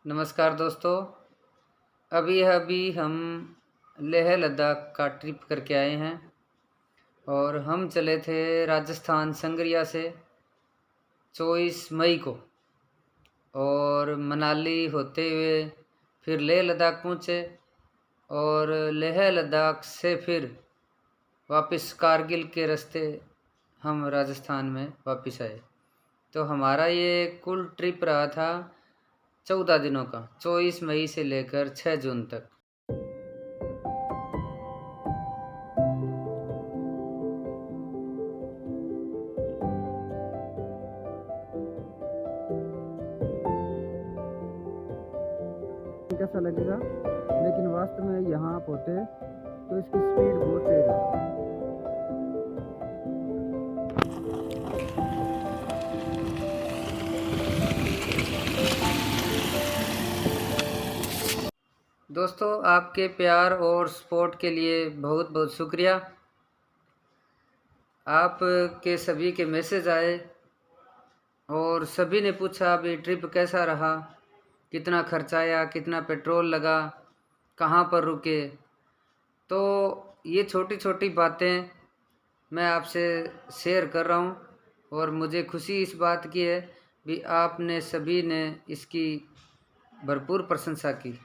नमस्कार दोस्तों। अभी अभी हम लेह लद्दाख का ट्रिप करके आए हैं और हम चले थे राजस्थान संगरिया से 24 मई को और मनाली होते हुए फिर लेह लद्दाख पहुँचे और लेह लद्दाख से फिर वापस कारगिल के रास्ते हम राजस्थान में वापस आए। तो हमारा ये कुल ट्रिप रहा था 14 दिनों का, 24 मई से लेकर 6 जून तक। कैसा लगेगा, लेकिन वास्तव में यहाँ आप होते तो इसकी स्पीड बहुत तेज है। दोस्तों, आपके प्यार और सपोर्ट के लिए बहुत बहुत शुक्रिया। आपके सभी के मैसेज आए और सभी ने पूछा अभी ट्रिप कैसा रहा, कितना खर्चा आया, कितना पेट्रोल लगा, कहाँ पर रुके। तो ये छोटी छोटी बातें मैं आपसे शेयर कर रहा हूँ और मुझे खुशी इस बात की है भी आपने सभी ने इसकी भरपूर प्रशंसा की।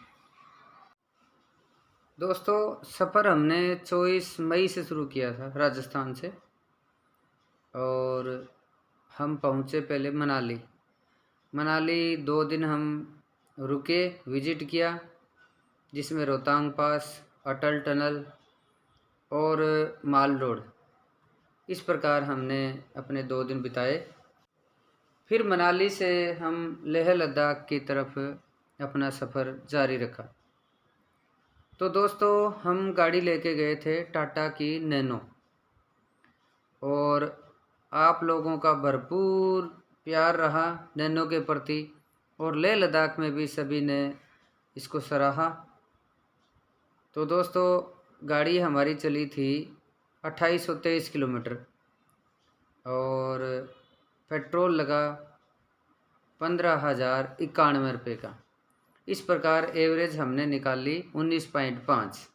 दोस्तों, सफ़र हमने 24 मई से शुरू किया था राजस्थान से और हम पहुँचे पहले मनाली 2 दिन हम रुके, विजिट किया, जिसमें रोहतांग पास, अटल टनल और माल रोड, इस प्रकार हमने अपने 2 दिन बिताए। फिर मनाली से हम लेह लद्दाख की तरफ अपना सफ़र जारी रखा। तो दोस्तों, हम गाड़ी लेके गए थे टाटा की नैनो और आप लोगों का भरपूर प्यार रहा नैनो के प्रति और लेह लद्दाख में भी सभी ने इसको सराहा। तो दोस्तों, गाड़ी हमारी चली थी 2823 किलोमीटर और पेट्रोल लगा 15,091 रुपये का। इस प्रकार एवरेज हमने निकाल ली 19.5।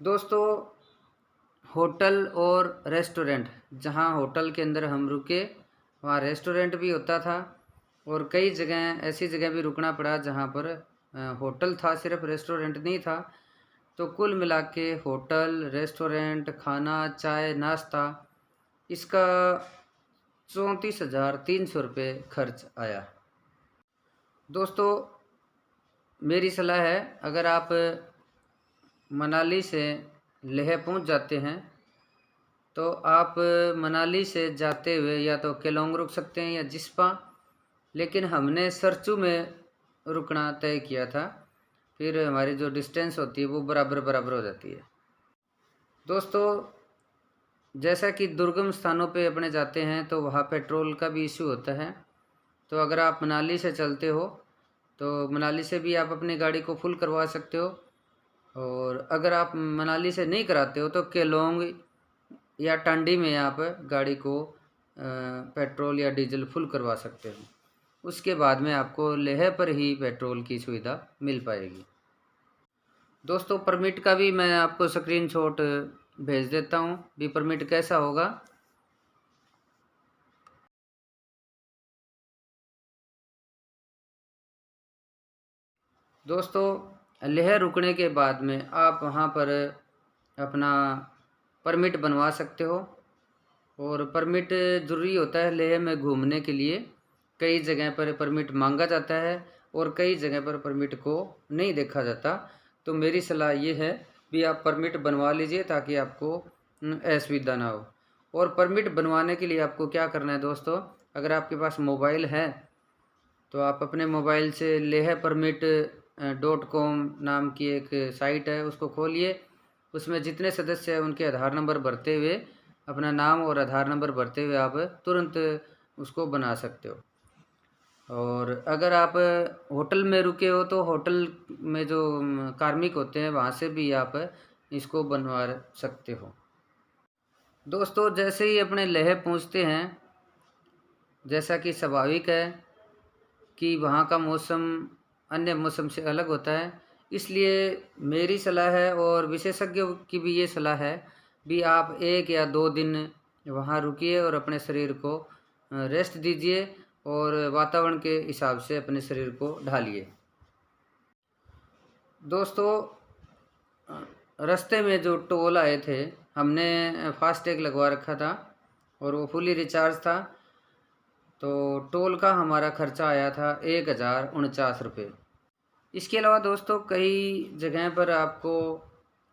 दोस्तों, होटल और रेस्टोरेंट, जहां होटल के अंदर हम रुके वहां रेस्टोरेंट भी होता था और कई जगह ऐसी जगह भी रुकना पड़ा जहां पर होटल था, सिर्फ रेस्टोरेंट नहीं था। तो कुल मिला के होटल, रेस्टोरेंट, खाना, चाय, नाश्ता, इसका 34,300 रुपये खर्च आया। दोस्तों, मेरी सलाह है, अगर आप मनाली से लेह पहुंच जाते हैं तो आप मनाली से जाते हुए या तो केलोंग रुक सकते हैं या जिस्पा, लेकिन हमने सरचू में रुकना तय किया था। फिर हमारी जो डिस्टेंस होती है वो बराबर हो जाती है। दोस्तों, जैसा कि दुर्गम स्थानों पे अपने जाते हैं तो वहाँ पेट्रोल का भी इशू होता है। तो अगर आप मनाली से चलते हो तो मनाली से भी आप अपनी गाड़ी को फुल करवा सकते हो और अगर आप मनाली से नहीं कराते हो तो केलोंग या टांडी में आप गाड़ी को पेट्रोल या डीजल फुल करवा सकते हो। उसके बाद में आपको लेह पर ही पेट्रोल की सुविधा मिल पाएगी। दोस्तों, परमिट का भी मैं आपको स्क्रीनशॉट भेज देता हूँ भी परमिट कैसा होगा। दोस्तों, लेह रुकने के बाद में आप वहाँ पर अपना परमिट बनवा सकते हो और परमिट ज़रूरी होता है लेह में घूमने के लिए। कई जगह पर परमिट मांगा जाता है और कई जगह पर परमिट को नहीं देखा जाता। तो मेरी सलाह ये है भी आप परमिट बनवा लीजिए ताकि आपको असुविधा ना हो। और परमिट बनवाने के लिए आपको क्या करना है दोस्तों, अगर आपके पास मोबाइल है तो आप अपने मोबाइल से लेहपरमिट.com नाम की एक साइट है, उसको खोलिए। उसमें जितने सदस्य हैं उनके आधार नंबर भरते हुए, अपना नाम और आधार नंबर भरते हुए आप तुरंत उसको बना सकते हो। और अगर आप होटल में रुके हो तो होटल में जो कार्मिक होते हैं वहाँ से भी आप इसको बनवा सकते हो। दोस्तों, जैसे ही अपने लेह पहुँचते हैं, जैसा कि स्वाभाविक है कि वहाँ का मौसम अन्य मौसम से अलग होता है, इसलिए मेरी सलाह है और विशेषज्ञों की भी ये सलाह है भी आप 1 या 2 दिन वहाँ रुकिए और अपने शरीर को रेस्ट दीजिए और वातावरण के हिसाब से अपने शरीर को ढालिए। दोस्तों, रास्ते में जो टोल आए थे, हमने फास्टैग लगवा रखा था और वो फुली रिचार्ज था, तो टोल का हमारा खर्चा आया था 1049 रुपये। इसके अलावा दोस्तों, कई जगह पर आपको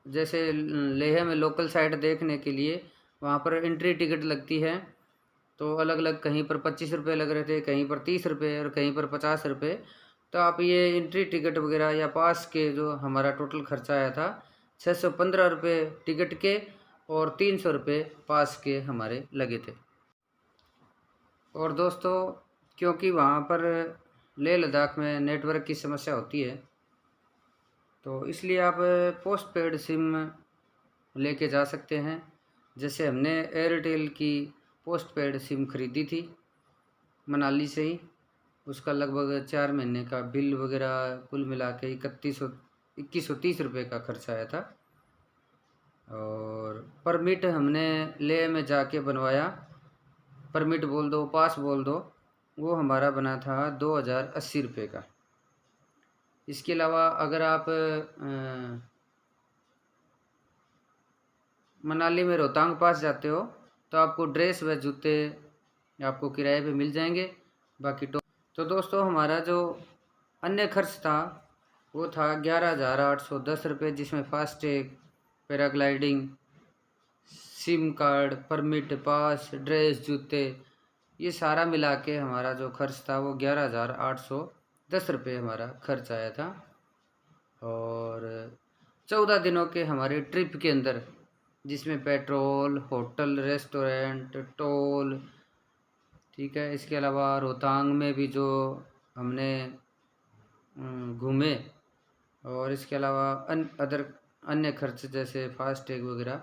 जैसे लेह में लोकल साइट देखने के लिए वहाँ पर एंट्री टिकट लगती है, तो अलग अलग कहीं पर 25 रुपये लग रहे थे, कहीं पर 30 रुपये और कहीं पर 50 रुपये। तो आप ये एंट्री टिकट वगैरह या पास के जो हमारा टोटल खर्चा आया था 615 रुपये टिकट के और 300 रुपये पास के हमारे लगे थे। और दोस्तों, क्योंकि वहाँ पर लेह लद्दाख में नेटवर्क की समस्या होती है, तो इसलिए आप पोस्ट पेड सिम लेके जा सकते हैं। जैसे हमने एयरटेल की पोस्ट पेड सिम खरीदी थी मनाली से ही, उसका लगभग 4 महीने का बिल वगैरह कुल मिला के 2130 रुपये का खर्चा आया था। और परमिट हमने लेह में जाके बनवाया, परमिट बोल दो, पास बोल दो, वो हमारा बना था 2080 रुपये का। इसके अलावा अगर आप मनाली में रोहतांग पास जाते हो तो आपको ड्रेस व जूते आपको किराए पे मिल जाएंगे। बाकी तो दोस्तों, हमारा जो अन्य खर्च था वो था 11,810 रुपये, जिसमें FASTag, paragliding, SIM card, permit, pass, dress, जूते, ये सारा मिला के हमारा जो खर्च था वो 11,810 रुपये हमारा खर्च आया था। और 14 दिनों के हमारे ट्रिप के अंदर, जिसमें पेट्रोल, होटल, रेस्टोरेंट, टोल, ठीक है, इसके अलावा रोहतांग में भी जो हमने घूमे, और इसके अलावा अन्य खर्च जैसे फास्टैग वगैरह,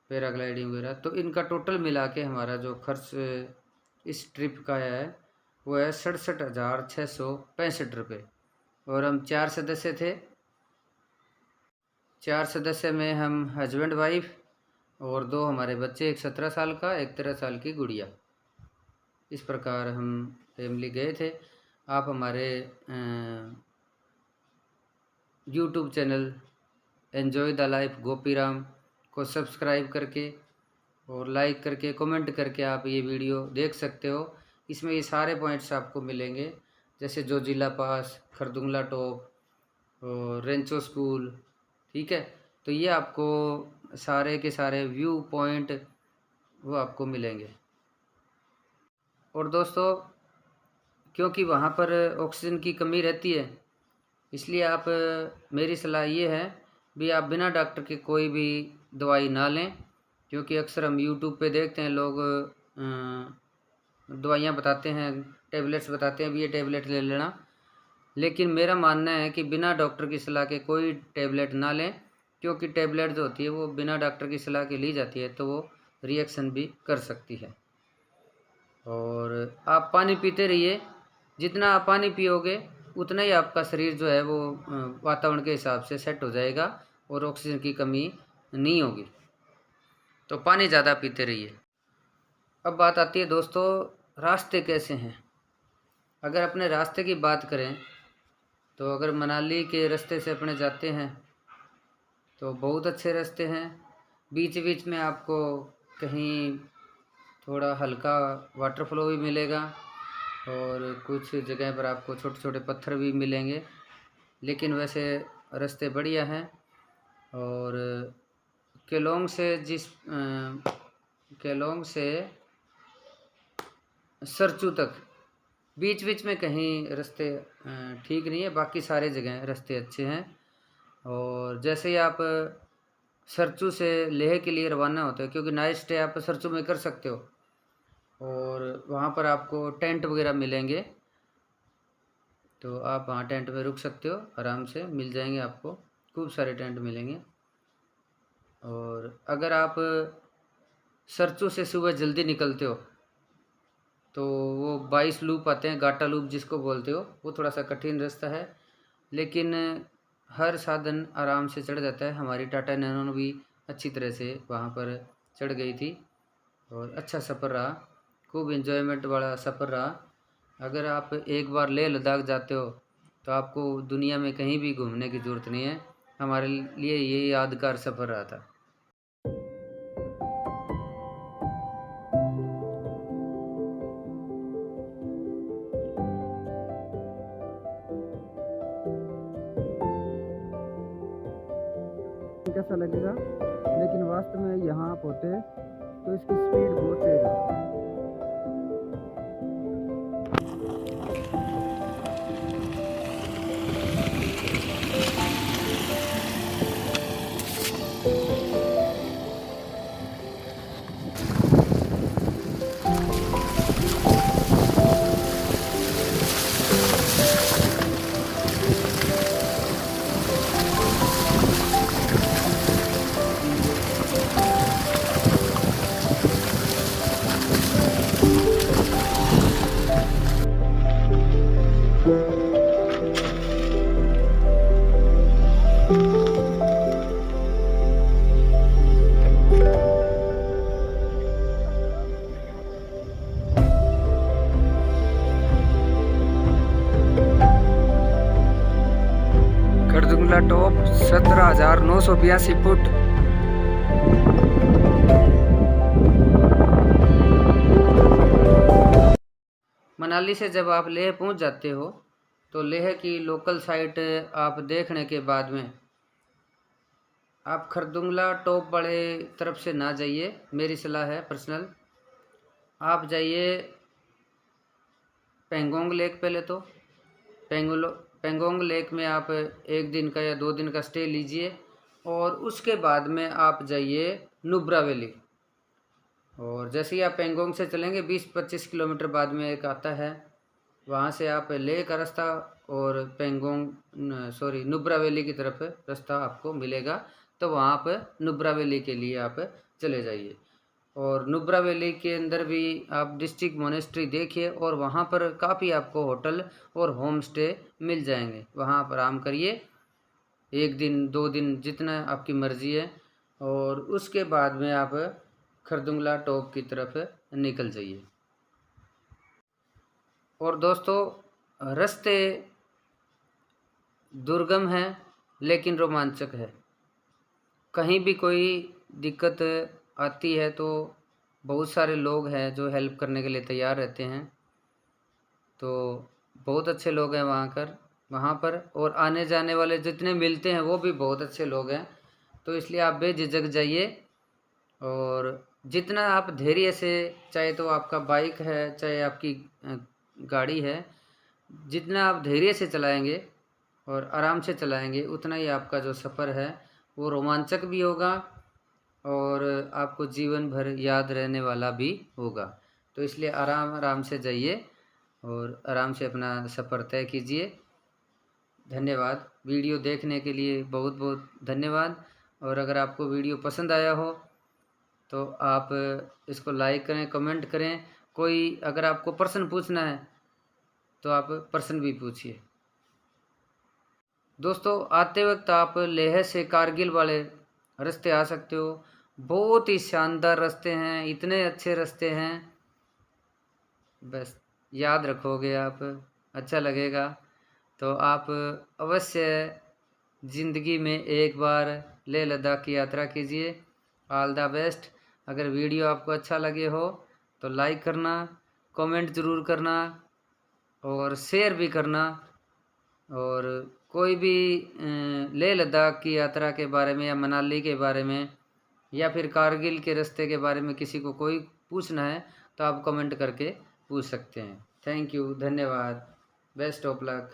पैराग्लाइडिंग वगैरह, तो इनका टोटल मिला के हमारा जो खर्च इस ट्रिप का है वो है 67,665 रुपये। और हम 4 सदस्य थे। 4 सदस्य में हम हस्बैंड वाइफ और 2 हमारे बच्चे, एक 17 साल का, एक 13 साल की गुड़िया। इस प्रकार हम फैमिली गए थे। आप हमारे YouTube channel enjoy the life Gopiram को सब्सक्राइब करके और लाइक करके कमेंट करके आप ये वीडियो देख सकते हो। इसमें ये सारे पॉइंट्स आपको मिलेंगे, जैसे जोजिला पास, खरदुंगला टॉप और रेंचो स्कूल, ठीक है। तो ये आपको सारे के सारे व्यू पॉइंट वो आपको मिलेंगे। और दोस्तों, क्योंकि वहाँ पर ऑक्सीजन की कमी रहती है, इसलिए आप मेरी सलाह ये है भी आप बिना डॉक्टर के कोई भी दवाई ना लें, क्योंकि अक्सर हम यूट्यूब पे देखते हैं लोग दवाइयाँ बताते हैं, टैबलेट्स बताते हैं भी ये टैबलेट ले लेना, लेकिन मेरा मानना है कि बिना डॉक्टर की सलाह के कोई टैबलेट ना लें, क्योंकि टैबलेट जो होती है वो बिना डॉक्टर की सलाह के ली जाती है तो वो रिएक्शन भी कर सकती है। और आप पानी पीते रहिए, जितना आप पानी पियोगे उतना ही आपका शरीर जो है वो वातावरण के हिसाब से सेट हो जाएगा और ऑक्सीजन की कमी नहीं होगी। तो पानी ज़्यादा पीते रहिए। अब बात आती है दोस्तों, रास्ते कैसे हैं। अगर अपने रास्ते की बात करें तो अगर मनाली के रास्ते से अपने जाते हैं तो बहुत अच्छे रास्ते हैं। बीच बीच में आपको कहीं थोड़ा हल्का वाटर फ्लो भी मिलेगा और कुछ जगह पर आपको छोटे छोटे पत्थर भी मिलेंगे, लेकिन वैसे रास्ते बढ़िया हैं। और केलोंग से सरचू तक बीच बीच में कहीं रास्ते ठीक नहीं है, बाकी सारे जगह रास्ते अच्छे हैं। और जैसे ही आप सरचू से लेह के लिए रवाना होते हो, क्योंकि नाइट स्टे आप सरचू में कर सकते हो और वहाँ पर आपको टेंट वगैरह मिलेंगे, तो आप वहाँ टेंट में रुक सकते हो, आराम से मिल जाएंगे आपको, खूब सारे टेंट मिलेंगे। और अगर आप सरचू से सुबह जल्दी निकलते हो तो वो 22 लूप आते हैं, गाटा लूप जिसको बोलते हो, वो थोड़ा सा कठिन रास्ता है, लेकिन हर साधन आराम से चढ़ जाता है। हमारी टाटा नैनो भी अच्छी तरह से वहाँ पर चढ़ गई थी और अच्छा सफ़र रहा, खूब इन्जॉयमेंट वाला सफ़र रहा। अगर आप एक बार लेह लद्दाख जाते हो तो आपको दुनिया में कहीं भी घूमने की ज़रूरत नहीं है। हमारे लिए ये यादगार सफ़र रहा था। कैसा लगेगा, लेकिन वास्तव में यहाँ आप होते तो इसकी स्पीड बहुत तेज है। Khardung La top 17,982 foot. मनाली से जब आप लेह पहुंच जाते हो तो लेह की लोकल साइट आप देखने के बाद में आप खरदुंगला टॉप वाले तरफ से ना जाइए, मेरी सलाह है पर्सनल। आप जाइए पेंगोंग लेक। पहले तो पेंगोंग लेक में आप एक दिन का या 2 दिन का स्टे लीजिए और उसके बाद में आप जाइए नुब्रा वैली। और जैसे ही आप पेंगोंग से चलेंगे 20-25 किलोमीटर बाद में एक आता है, वहाँ से आप लेह का रास्ता और नुब्रा वैली की तरफ रास्ता आपको मिलेगा, तो वहाँ पर नुब्रा वैली के लिए आप चले जाइए। और नुब्रा वैली के अंदर भी आप डिस्ट्रिक्ट मोनेस्ट्री देखिए और वहाँ पर काफ़ी आपको होटल और होम स्टे मिल जाएंगे। वहाँ पर आराम करिए 1 दिन 2 दिन जितना आपकी मर्ज़ी है, और उसके बाद में आप खरदुंगला टॉप की तरफ निकल जाइए। और दोस्तों, रास्ते दुर्गम हैं लेकिन रोमांचक है। कहीं भी कोई दिक्कत आती है तो बहुत सारे लोग हैं जो हेल्प करने के लिए तैयार रहते हैं, तो बहुत अच्छे लोग हैं वहाँ पर और आने जाने वाले जितने मिलते हैं वो भी बहुत अच्छे लोग हैं। तो इसलिए आप बेझिझक जाइए और जितना आप धैर्य से, चाहे तो आपका बाइक है चाहे आपकी गाड़ी है, जितना आप धैर्य से चलाएंगे और आराम से चलाएंगे उतना ही आपका जो सफ़र है वो रोमांचक भी होगा और आपको जीवन भर याद रहने वाला भी होगा। तो इसलिए आराम आराम से जाइए और आराम से अपना सफ़र तय कीजिए। धन्यवाद। वीडियो देखने के लिए बहुत बहुत धन्यवाद। और अगर आपको वीडियो पसंद आया हो तो आप इसको लाइक करें, कमेंट करें। कोई अगर आपको प्रश्न पूछना है तो आप प्रश्न भी पूछिए। दोस्तों, आते वक्त आप लेह से कारगिल वाले रास्ते आ सकते हो। बहुत ही शानदार रास्ते हैं, इतने अच्छे रास्ते हैं, बस याद रखोगे आप, अच्छा लगेगा। तो आप अवश्य ज़िंदगी में एक बार लेह लद्दाख की यात्रा कीजिए। All the best. अगर वीडियो आपको अच्छा लगे हो तो लाइक करना, कमेंट ज़रूर करना और शेयर भी करना। और कोई भी लेह लद्दाख की यात्रा के बारे में या मनाली के बारे में या फिर कारगिल के रास्ते के बारे में किसी को कोई पूछना है तो आप कमेंट करके पूछ सकते हैं। थैंक यू, धन्यवाद, बेस्ट ऑफ लक।